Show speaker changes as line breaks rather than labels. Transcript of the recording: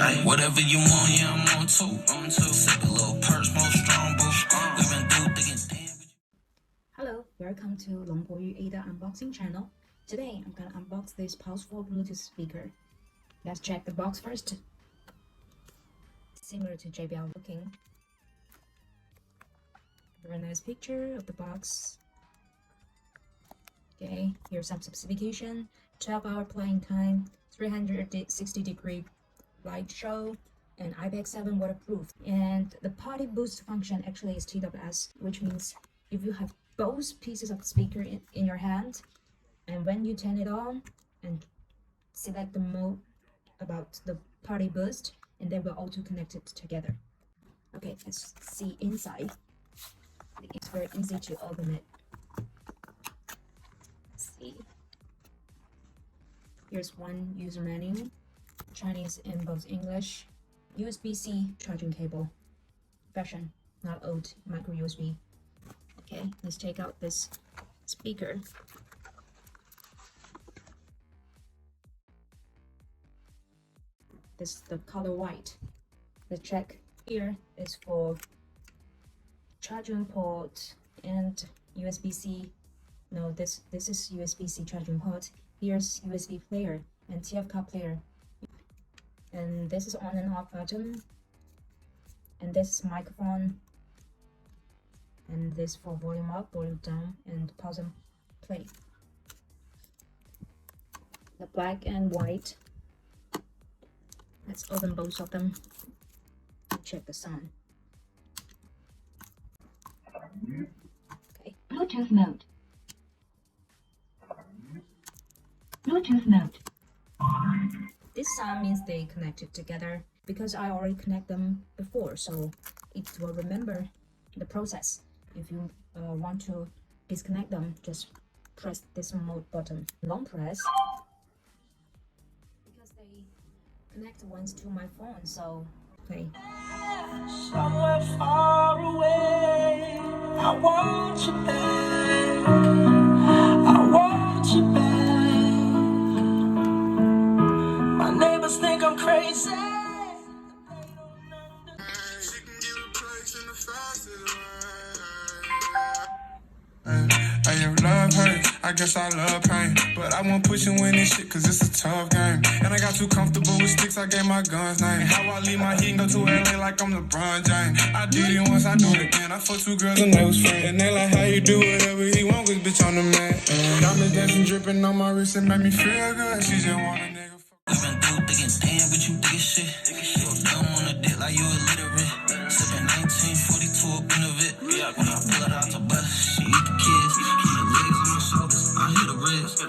Ay, whatever you want, yeah, I'm on too. Sip a little purse, more strong, boo. We been through thick and thin.
Hello, welcome to 龙博与 Ada unboxing channel. Today I'm gonna unbox this Pulse4 Bluetooth speaker. Let's check the box first. Similar to JBL looking. Very nice picture of the box. Okay, here's some specification. 12-hour playing time, 360-degree light show, and IPX7 waterproof. And the party boost function actually is TWS, which means if you have both pieces of speaker in your hand, and when you turn it on and select the mode about the party boost, and they will auto connect it together. Okay, let's see inside. It's very easy to open it. Let's see. Here's one user manual, Chinese and both English. USB-C charging cable, version, not old micro USB. Okay, let's take out this speaker. This is the color white. The check here is for charging port and USB-C. No, this is USB-C charging port. Here's USB player and TF-card player. And this is on and off button. And this is microphone. And this for volume up, volume down, and pause and play. The black and white. Let's open both of them and check the sound. Okay.
Bluetooth mode. Bluetooth mode.
This sound means they connected together because I already connect them before, so it will remember the process. If you want to disconnect them, just press this mode button. Long press because they connect once to my phone, so okay.
Somewhere far away, I want you back. I want you back. My neighbors think I'm crazy. Love hurt, I guess I love pain. But I won't push and win this shit cause it's a tough game. And I got too comfortable with sticks, I gave my guns name. And how I leave my heat and go to LA like I'm LeBron James. I did it once, I do it again. I fucked 2 girls and they was friends. And they like how you do whatever he want with bitch on the mat. Diamond dancing dripping on my wrist and make me feel good. She just want a nigga fuck. We been through thick and thin, but you thick as shit. So dumb on the dick like you illiterate. Sipping 1942 up in the Vic. When I pull it out the bus, she eat the kids. I hit the ribs.